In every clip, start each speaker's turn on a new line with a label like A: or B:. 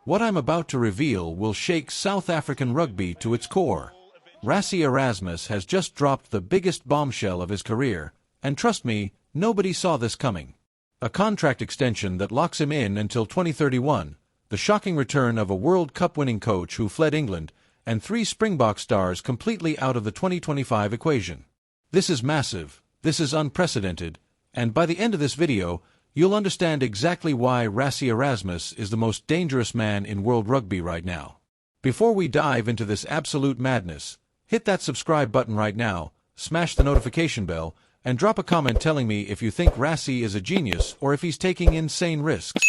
A: What I'm about to reveal will shake South African rugby to its core. Rassie Erasmus has just dropped the biggest bombshell of his career, and trust me, nobody saw this coming. A contract extension that locks him in until 2031, the shocking return of a World Cup-winning coach who fled England, and 3 Springbok stars completely out of the 2025 equation. This is massive, this is unprecedented, and by the end of this video, you'll understand exactly why Rassie Erasmus is the most dangerous man in world rugby right now. Before we dive into this absolute madness, hit that subscribe button right now, smash the notification bell, and drop a comment telling me if you think Rassie is a genius or if he's taking insane risks.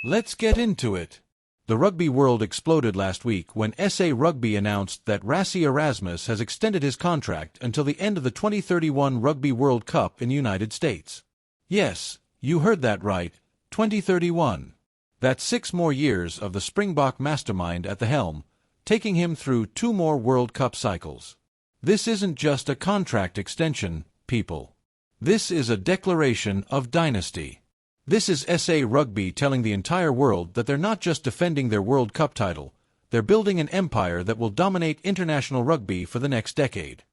A: Let's get into it. The rugby world exploded last week when SA Rugby announced that Rassie Erasmus has extended his contract until the end of the 2031 Rugby World Cup in the United States. Yes, you heard that right, 2031. That's 6 more years of the Springbok mastermind at the helm, taking him through 2 more World Cup cycles. This isn't just a contract extension, people. This is a declaration of dynasty. This is SA Rugby telling the entire world that they're not just defending their World Cup title, they're building an empire that will dominate international rugby for the next decade.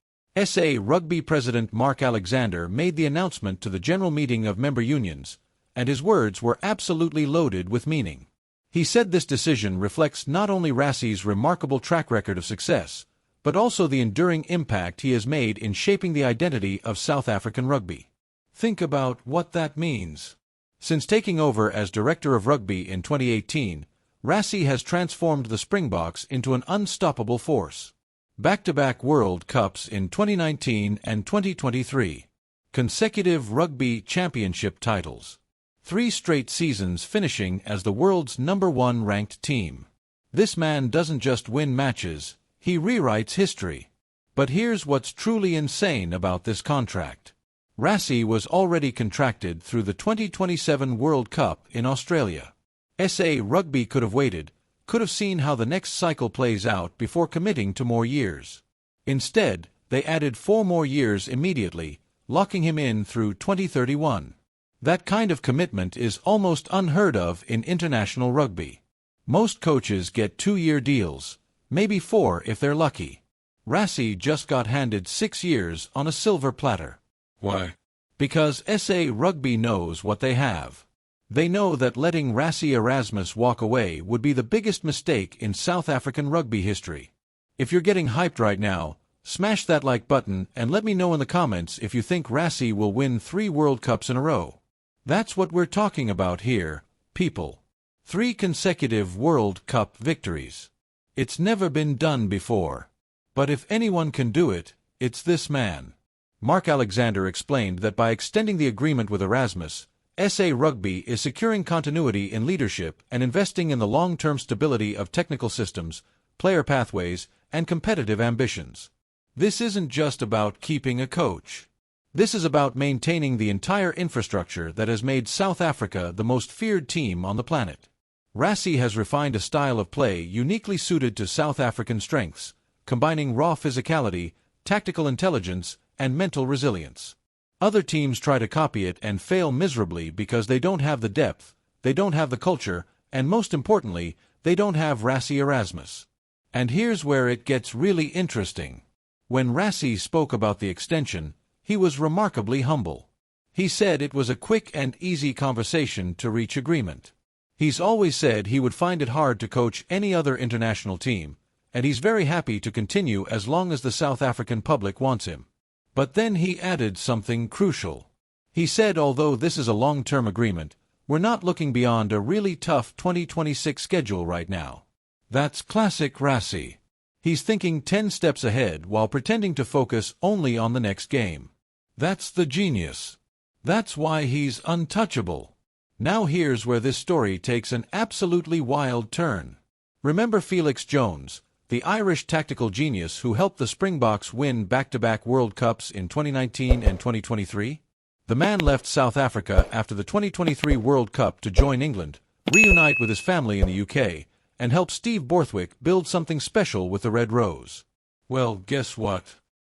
A: SA Rugby President Mark Alexander made the announcement to the General Meeting of Member Unions, and his words were absolutely loaded with meaning. He said this decision reflects not only Rassie's remarkable track record of success, but also the enduring impact he has made in shaping the identity of South African rugby. Think about what that means. Since taking over as Director of Rugby in 2018, Rassie has transformed the Springboks into an unstoppable force. Back-to-back World Cups in 2019 and 2023. Consecutive Rugby Championship titles. 3 straight seasons finishing as the world's #1 ranked team. This man doesn't just win matches, he rewrites history. But here's what's truly insane about this contract. Rassie was already contracted through the 2027 World Cup in Australia. SA Rugby could have waited, could have seen how the next cycle plays out before committing to more years. Instead, they added 4 more years immediately, locking him in through 2031. That kind of commitment is almost unheard of in international rugby. Most coaches get 2-year deals, maybe 4 if they're lucky. Rassie just got handed 6 years on a silver platter.
B: Why?
A: Because SA Rugby knows what they have. They know that letting Rassie Erasmus walk away would be the biggest mistake in South African rugby history. If you're getting hyped right now, smash that like button and let me know in the comments if you think Rassie will win 3 World Cups in a row. That's what we're talking about here, people. 3 consecutive World Cup victories. It's never been done before. But if anyone can do it, it's this man. Mark Alexander explained that by extending the agreement with Erasmus, SA Rugby is securing continuity in leadership and investing in the long-term stability of technical systems, player pathways, and competitive ambitions. This isn't just about keeping a coach. This is about maintaining the entire infrastructure that has made South Africa the most feared team on the planet. Rassie has refined a style of play uniquely suited to South African strengths, combining raw physicality, tactical intelligence, and mental resilience. Other teams try to copy it and fail miserably because they don't have the depth, they don't have the culture, and most importantly, they don't have Rassie Erasmus. And here's where it gets really interesting. When Rassie spoke about the extension, he was remarkably humble. He said it was a quick and easy conversation to reach agreement. He's always said he would find it hard to coach any other international team, and he's very happy to continue as long as the South African public wants him. But then he added something crucial. He said although this is a long-term agreement, we're not looking beyond a really tough 2026 schedule right now. That's classic Rassie. He's thinking 10 steps ahead while pretending to focus only on the next game. That's the genius. That's why he's untouchable. Now here's where this story takes an absolutely wild turn. Remember Felix Jones, the Irish tactical genius who helped the Springboks win back-to-back World Cups in 2019 and 2023? The man left South Africa after the 2023 World Cup to join England, reunite with his family in the UK, and help Steve Borthwick build something special with the Red Rose. Well, guess what?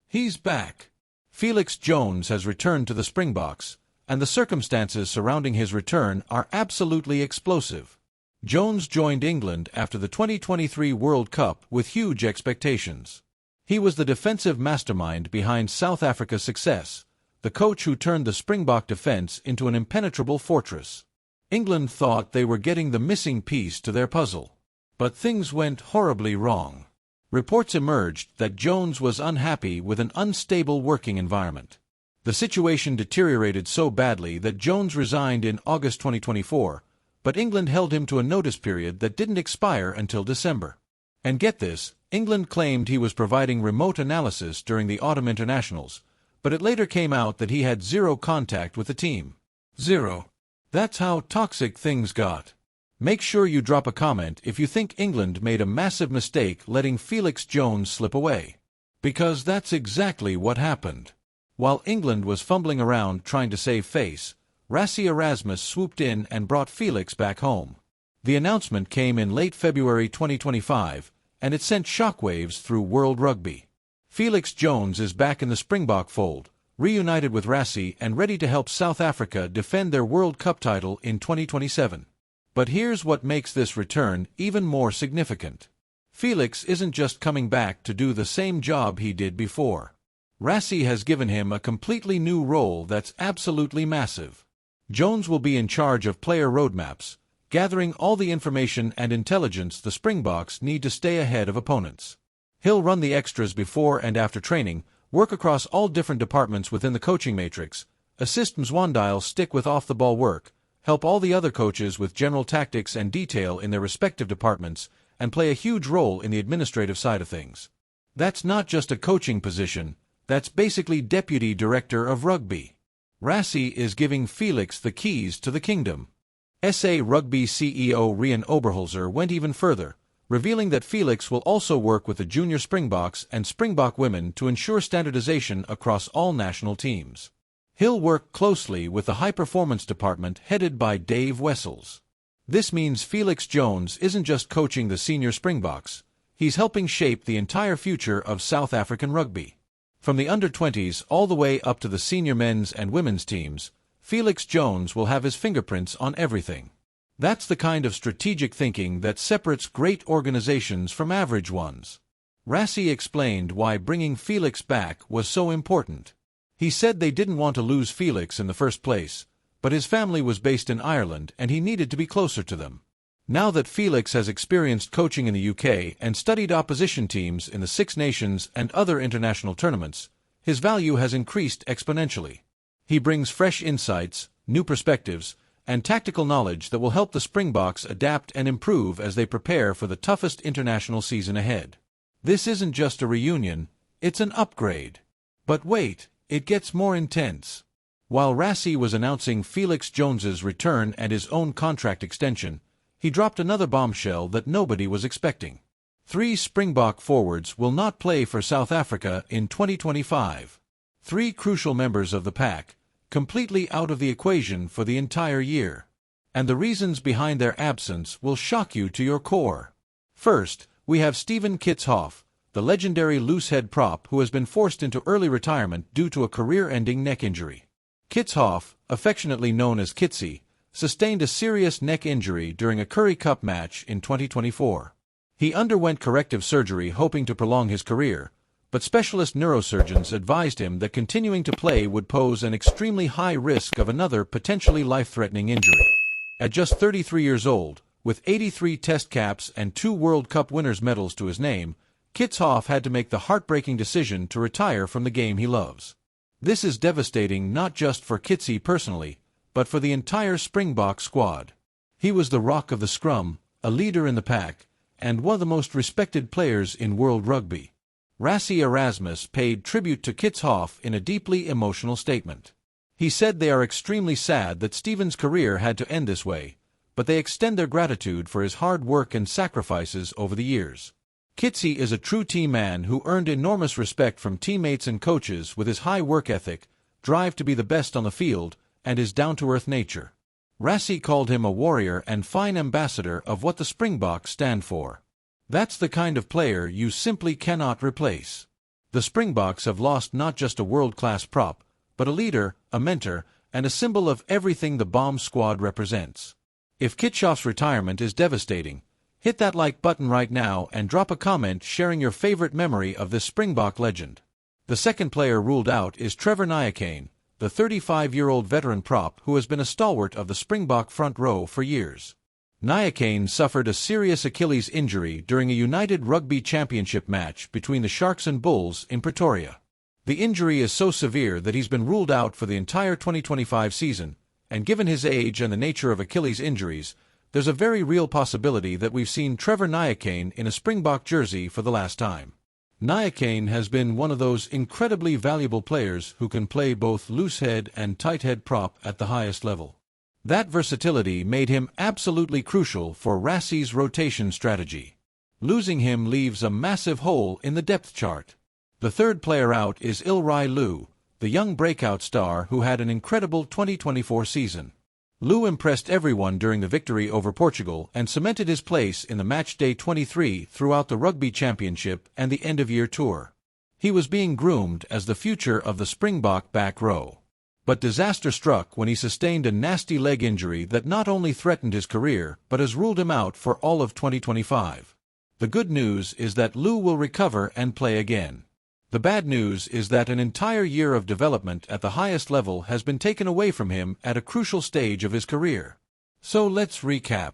A: He's back. Felix Jones has returned to the Springboks, and the circumstances surrounding his return are absolutely explosive. Jones joined England after the 2023 World Cup with huge expectations. He was the defensive mastermind behind South Africa's success, the coach who turned the Springbok defense into an impenetrable fortress. England thought they were getting the missing piece to their puzzle. But things went horribly wrong. Reports emerged that Jones was unhappy with an unstable working environment. The situation deteriorated so badly that Jones resigned in August 2024, but England held him to a notice period that didn't expire until December. And get this, England claimed he was providing remote analysis during the autumn internationals, but it later came out that he had zero contact with the team. Zero. That's how toxic things got. Make sure you drop a comment if you think England made a massive mistake letting Felix Jones slip away. Because that's exactly what happened. While England was fumbling around trying to save face, Rassie Erasmus swooped in and brought Felix back home. The announcement came in late February 2025, and it sent shockwaves through world rugby. Felix Jones is back in the Springbok fold, reunited with Rassie and ready to help South Africa defend their World Cup title in 2027. But here's what makes this return even more significant. Felix isn't just coming back to do the same job he did before. Rassie has given him a completely new role that's absolutely massive. Jones will be in charge of player roadmaps, gathering all the information and intelligence the Springboks need to stay ahead of opponents. He'll run the extras before and after training, work across all different departments within the coaching matrix, assist Mzwandile stick with off-the-ball work, help all the other coaches with general tactics and detail in their respective departments, and play a huge role in the administrative side of things. That's not just a coaching position, that's basically Deputy Director of Rugby. Rassie is giving Felix the keys to the kingdom. SA Rugby CEO Rian Oberholzer went even further, revealing that Felix will also work with the junior Springboks and Springbok women to ensure standardization across all national teams. He'll work closely with the high-performance department headed by Dave Wessels. This means Felix Jones isn't just coaching the senior Springboks, he's helping shape the entire future of South African rugby. From the under-20s all the way up to the senior men's and women's teams, Felix Jones will have his fingerprints on everything. That's the kind of strategic thinking that separates great organizations from average ones. Rassie explained why bringing Felix back was so important. He said they didn't want to lose Felix in the first place, but his family was based in Ireland and he needed to be closer to them. Now that Felix has experienced coaching in the UK and studied opposition teams in the Six Nations and other international tournaments, his value has increased exponentially. He brings fresh insights, new perspectives, and tactical knowledge that will help the Springboks adapt and improve as they prepare for the toughest international season ahead. This isn't just a reunion, it's an upgrade. But wait, it gets more intense. While Rassie was announcing Felix Jones's return and his own contract extension, he dropped another bombshell that nobody was expecting. 3 Springbok forwards will not play for South Africa in 2025. 3 crucial members of the pack, completely out of the equation for the entire year. And the reasons behind their absence will shock you to your core. First, we have Steven Kitshoff, the legendary loosehead prop who has been forced into early retirement due to a career-ending neck injury. Kitshoff, affectionately known as Kitsy, sustained a serious neck injury during a Currie Cup match in 2024. He underwent corrective surgery hoping to prolong his career, but specialist neurosurgeons advised him that continuing to play would pose an extremely high risk of another potentially life-threatening injury. At just 33 years old, with 83 test caps and 2 World Cup winners' medals to his name, Kitshoff had to make the heartbreaking decision to retire from the game he loves. This is devastating not just for Kitsy personally, but for the entire Springbok squad. He was the rock of the scrum, a leader in the pack, and one of the most respected players in world rugby. Rassie Erasmus paid tribute to Kitshoff in a deeply emotional statement. He said they are extremely sad that Steven's career had to end this way, but they extend their gratitude for his hard work and sacrifices over the years. Kitsy is a true team man who earned enormous respect from teammates and coaches with his high work ethic, drive to be the best on the field, and his down-to-earth nature. Rassie called him a warrior and fine ambassador of what the Springboks stand for. That's the kind of player you simply cannot replace. The Springboks have lost not just a world-class prop, but a leader, a mentor, and a symbol of everything the bomb squad represents. If Kitshoff's retirement is devastating, hit that like button right now and drop a comment sharing your favorite memory of this Springbok legend. The second player ruled out is Trevor Nyakane, the 35-year-old veteran prop who has been a stalwart of the Springbok front row for years. Nyakane suffered a serious Achilles injury during a United Rugby Championship match between the Sharks and Bulls in Pretoria. The injury is so severe that he's been ruled out for the entire 2025 season, and given his age and the nature of Achilles injuries, there's a very real possibility that we've seen Trevor Nyakane in a Springbok jersey for the last time. Nyakane has been one of those incredibly valuable players who can play both loosehead and tighthead prop at the highest level. That versatility made him absolutely crucial for Rassie's rotation strategy. Losing him leaves a massive hole in the depth chart. The third player out is Ilrai Lu, the young breakout star who had an incredible 2024 season. Lu impressed everyone during the victory over Portugal and cemented his place in the Matchday 23 throughout the Rugby Championship and the end-of-year tour. He was being groomed as the future of the Springbok back row. But disaster struck when he sustained a nasty leg injury that not only threatened his career but has ruled him out for all of 2025. The good news is that Lu will recover and play again. The bad news is that an entire year of development at the highest level has been taken away from him at a crucial stage of his career. So let's recap.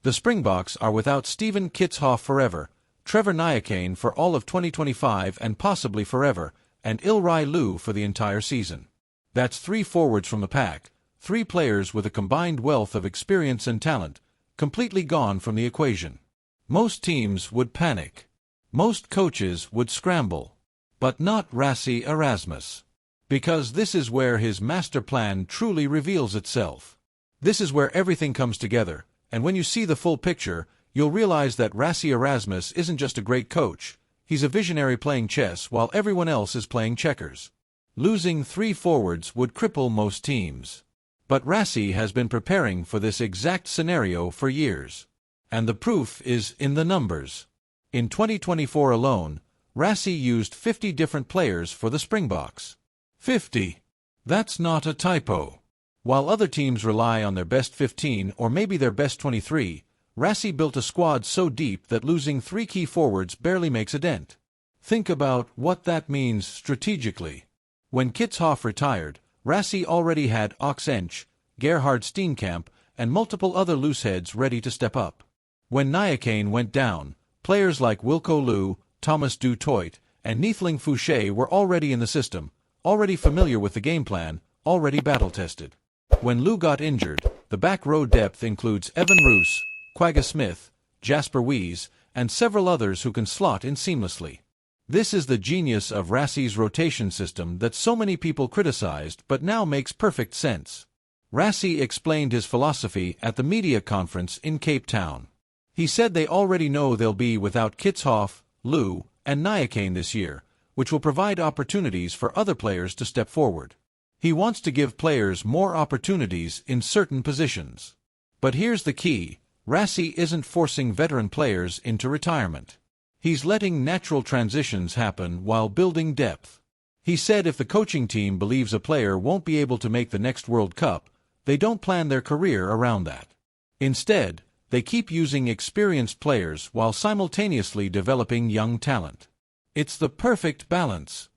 A: The Springboks are without Steven Kitshoff forever, Trevor Nyakane for all of 2025 and possibly forever, and Ilrai Lu for the entire season. That's 3 forwards from the pack, 3 players with a combined wealth of experience and talent, completely gone from the equation. Most teams would panic. Most coaches would scramble. But not Rassie Erasmus. Because this is where his master plan truly reveals itself. This is where everything comes together, and when you see the full picture, you'll realize that Rassie Erasmus isn't just a great coach, he's a visionary playing chess while everyone else is playing checkers. Losing 3 forwards would cripple most teams. But Rassie has been preparing for this exact scenario for years. And the proof is in the numbers. In 2024 alone, Rassie used 50 different players for the Springboks. 50. That's not a typo. While other teams rely on their best 15 or maybe their best 23, Rassie built a squad so deep that losing 3 key forwards barely makes a dent. Think about what that means strategically. When Kitshoff retired, Rassie already had Ox Ench, Gerhard Steenkamp, and multiple other looseheads ready to step up. When Nyakane went down, players like Wilco Louw, Thomas du Toit, and Neethling Fouché were already in the system, already familiar with the game plan, already battle-tested. When Louw got injured, the back row depth includes Evan Roos, Quagga Smith, Jasper Wiese, and several others who can slot in seamlessly. This is the genius of Rassie's rotation system that so many people criticized but now makes perfect sense. Rassie explained his philosophy at the media conference in Cape Town. He said they already know they'll be without Kitshoff, Louw, and Nyakane this year, which will provide opportunities for other players to step forward. He wants to give players more opportunities in certain positions. But here's the key, Rassie isn't forcing veteran players into retirement. He's letting natural transitions happen while building depth. He said if the coaching team believes a player won't be able to make the next World Cup, they don't plan their career around that. Instead, they keep using experienced players while simultaneously developing young talent. It's the perfect balance.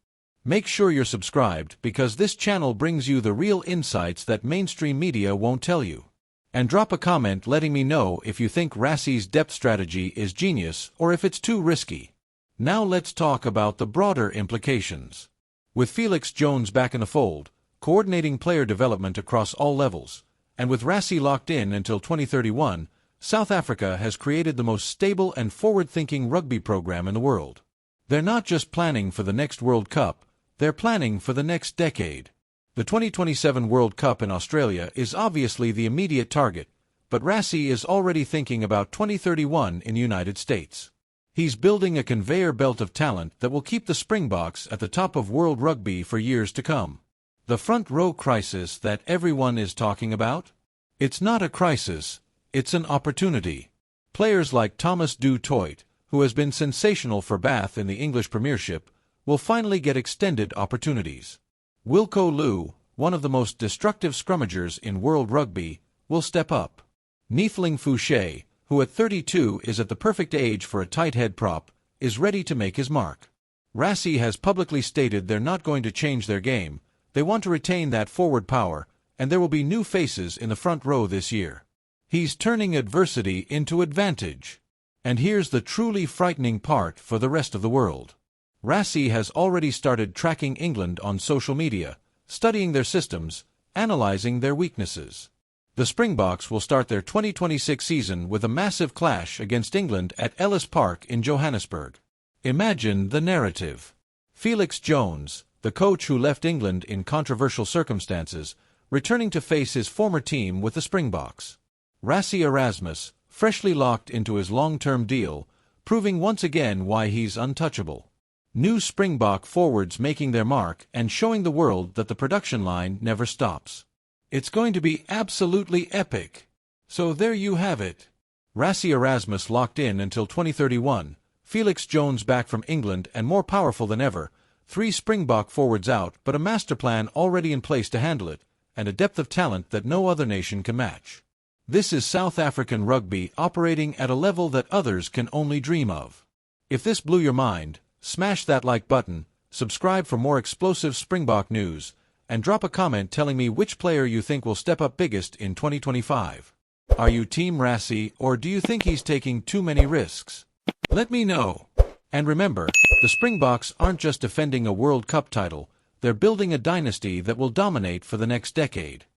A: Make sure you're subscribed because this channel brings you the real insights that mainstream media won't tell you. And drop a comment letting me know if you think Rassie's depth strategy is genius or if it's too risky. Now let's talk about the broader implications. With Felix Jones back in the fold, coordinating player development across all levels, and with Rassie locked in until 2031, South Africa has created the most stable and forward-thinking rugby program in the world. They're not just planning for the next World Cup, they're planning for the next decade. The 2027 World Cup in Australia is obviously the immediate target, but Rassie is already thinking about 2031 in the United States. He's building a conveyor belt of talent that will keep the Springboks at the top of world rugby for years to come. The front row crisis that everyone is talking about? It's not a crisis. It's an opportunity. Players like Thomas du Toit, who has been sensational for Bath in the English Premiership, will finally get extended opportunities. Wilco Louw, one of the most destructive scrummagers in world rugby, will step up. Niefling Fouché, who at 32 is at the perfect age for a tight head prop, is ready to make his mark. Rassie has publicly stated they're not going to change their game, they want to retain that forward power, and there will be new faces in the front row this year. He's turning adversity into advantage. And here's the truly frightening part for the rest of the world. Rassie has already started tracking England on social media, studying their systems, analyzing their weaknesses. The Springboks will start their 2026 season with a massive clash against England at Ellis Park in Johannesburg. Imagine the narrative. Felix Jones, the coach who left England in controversial circumstances, returning to face his former team with the Springboks. Rassie Erasmus, freshly locked into his long-term deal, proving once again why he's untouchable. New Springbok forwards making their mark and showing the world that the production line never stops. It's going to be absolutely epic. So there you have it. Rassie Erasmus locked in until 2031, Felix Jones back from England and more powerful than ever, 3 Springbok forwards out but a master plan already in place to handle it, and a depth of talent that no other nation can match. This is South African rugby operating at a level that others can only dream of. If this blew your mind, smash that like button, subscribe for more explosive Springbok news, and drop a comment telling me which player you think will step up biggest in 2025. Are you Team Rassie, or do you think he's taking too many risks? Let me know. And remember, the Springboks aren't just defending a World Cup title, they're building a dynasty that will dominate for the next decade.